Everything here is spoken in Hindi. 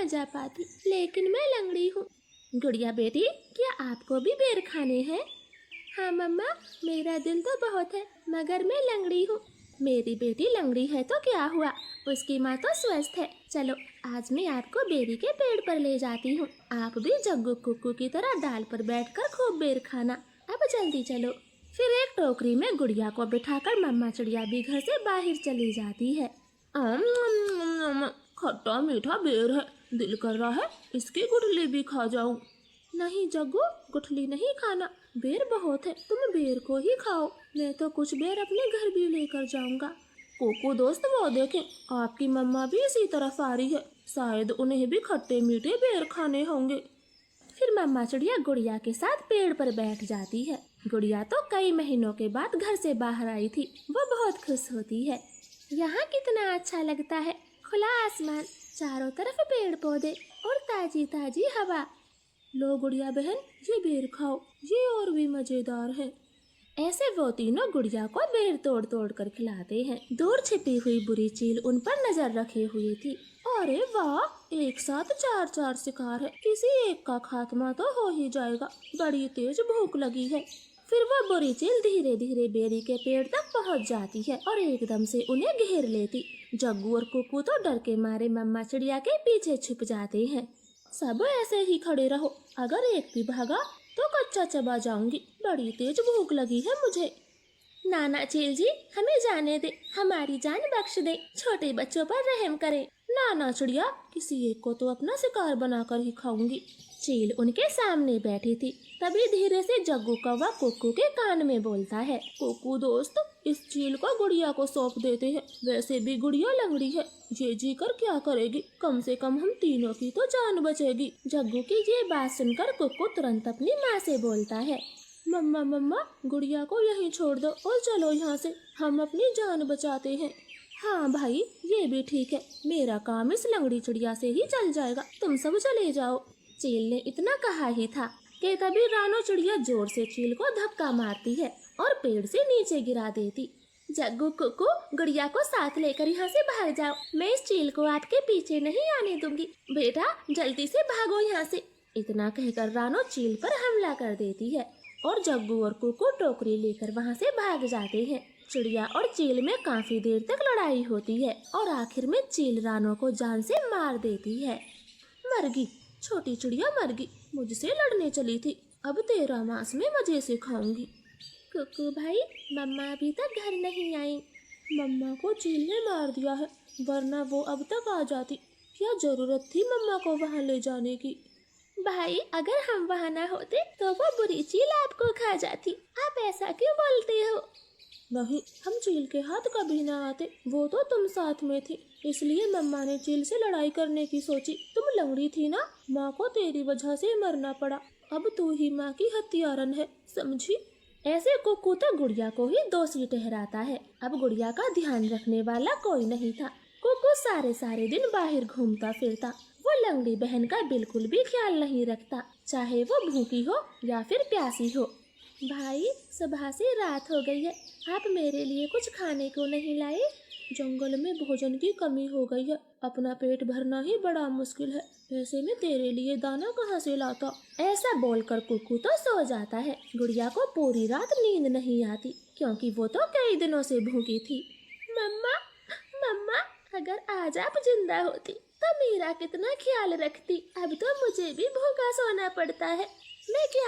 जा पाती, लेकिन मैं लंगड़ी हूँ। गुड़िया बेटी, क्या आपको भी बेर खाने हैं? हाँ मम्मा, मेरा दिल तो बहुत है, मगर मैं लंगड़ी हूँ। मेरी बेटी लंगड़ी है तो क्या हुआ, उसकी माँ तो स्वस्थ है। चलो आज मैं आपको बेरी के पेड़ पर ले जाती हूँ। आप भी जग्गू कुक्कू की तरह डाल पर बैठकर खूब बेर खाना। अब जल्दी चलो। फिर एक टोकरी में गुड़िया को बिठाकर मम्मा चिड़िया भी घर से बाहर चली जाती है। खट्टा मीठा बेर है, दिल कर रहा है इसकी गुठली भी खा जाऊं। नहीं जग्गू, गुठली नहीं खाना, बेर बहुत है, तुम बेर को ही खाओ। मैं तो कुछ बेर अपने घर भी लेकर जाऊंगा। कोको दोस्त, वो देखें, आपकी मम्मा भी इसी तरफ आ रही है, शायद उन्हें भी खट्टे मीठे बेर खाने होंगे। फिर मम्मा चिड़िया गुड़िया के साथ पेड़ पर बैठ जाती है। गुड़िया तो कई महीनों के बाद घर से बाहर आई थी, वो बहुत खुश होती है। यहाँ कितना अच्छा लगता है, खुला आसमान, चारों तरफ पेड़ पौधे और ताजी ताजी हवा। लो गुड़िया बहन, ये बेर खाओ, ये और भी मजेदार है। ऐसे वो तीनों गुड़िया को बेर तोड़ तोड़ कर खिलाते हैं। दूर छिपी हुई बुरी चील उन पर नजर रखे हुए थी। अरे वाह, एक साथ चार चार शिकार है, किसी एक का खात्मा तो हो ही जाएगा, बड़ी तेज भूख लगी है। फिर वो बुरी चील धीरे धीरे बेरी के पेड़ तक पहुंच जाती है और एकदम से उन्हें घेर लेती। जग्गू और कुक्कू तो डर के मारे मम्मा चिड़िया के पीछे छिप जाते हैं। सब ऐसे ही खड़े रहो, अगर एक भी भागा तो कच्चा चबा जाऊंगी, बड़ी तेज भूख लगी है मुझे। नाना चील जी, हमें जाने दे, हमारी जान बख्श दे, छोटे बच्चों पर रहम करे। नाना चिड़िया, किसी एक को तो अपना शिकार बनाकर ही खाऊंगी। चील उनके सामने बैठी थी, तभी धीरे से जग्गू कौवा कुक्कू के कान में बोलता है, कुक्कू दोस्त, इस चील को गुड़िया को सौंप देते हैं, वैसे भी गुड़िया लंगड़ी है, ये जी कर क्या करेगी, कम से कम हम तीनों की तो जान बचेगी। जग्गू की ये बात सुनकर कुक्कू तुरंत अपनी माँ से बोलता है, मम्मा मम्मा, गुड़िया को यहीं छोड़ दो और चलो यहाँ से, हम अपनी जान बचाते हैं। हाँ भाई, ये भी ठीक है, मेरा काम इस लंगड़ी चिड़िया से ही चल जाएगा, तुम सब चले जाओ। चील ने इतना कहा ही था कि तभी रानो चिड़िया जोर से चील को धक्का मारती है और पेड़ से नीचे गिरा देती। जग्गू कुक्कू, गुड़िया को साथ लेकर यहाँ से भाग जाओ, मैं इस चील को आपके पीछे नहीं आने दूंगी, बेटा जल्दी से भागो यहाँ से। इतना कहकर रानो चील पर हमला कर देती है और जग्गू और कुक्कू टोकरी लेकर वहाँ से भाग जाते हैं। चिड़िया और चील में काफी देर तक लड़ाई होती है और आखिर में चील रानो को जान से मार देती है। मरगी, छोटी चिड़िया मरगी, मुझसे लड़ने चली थी, अब तेरा मांस में मजे से खाऊंगी। कुक्कू भाई, मम्मा अभी तक घर नहीं आई। मम्मा को चील ने मार दिया है, वरना वो अब तक आ जाती, क्या जरूरत थी मम्मा को वहाँ ले जाने की। भाई, अगर हम वहाँ न होते तो वो बुरी चील आपको खा जाती, आप ऐसा क्यों बोलते हो? नहीं, हम चील के हाथ कभी ना आते, वो तो तुम साथ में थी, इसलिए मम्मा ने चील से लड़ाई करने की सोची। तुम लंगड़ी थी ना, माँ को तेरी वजह से मरना पड़ा, अब तू ही माँ की हत्यारन है, समझी? ऐसे कुक्कू तो गुड़िया को ही दोषी ठहराता है। अब गुड़िया का ध्यान रखने वाला कोई नहीं था। कुक्कू सारे सारे दिन बाहर घूमता फिरता, वो लंगड़ी बहन का बिल्कुल भी ख्याल नहीं रखता, चाहे वो भूखी हो या फिर प्यासी हो। भाई, सुबह से रात हो गई है, आप मेरे लिए कुछ खाने को नहीं लाए? जंगल में भोजन की कमी हो गई है, अपना पेट भरना ही बड़ा मुश्किल है, ऐसे में तेरे लिए दाना कहाँ से लाता? ऐसा बोलकर कुक्कू तो सो जाता है। गुड़िया को पूरी रात नींद नहीं आती, क्योंकि वो तो कई दिनों से भूखी थी। मम्मा मम्मा, अगर आज आप जिंदा होती तो मेरा कितना ख्याल रखती, अब तो मुझे भी भूखा सोना पड़ता है, मैं क्या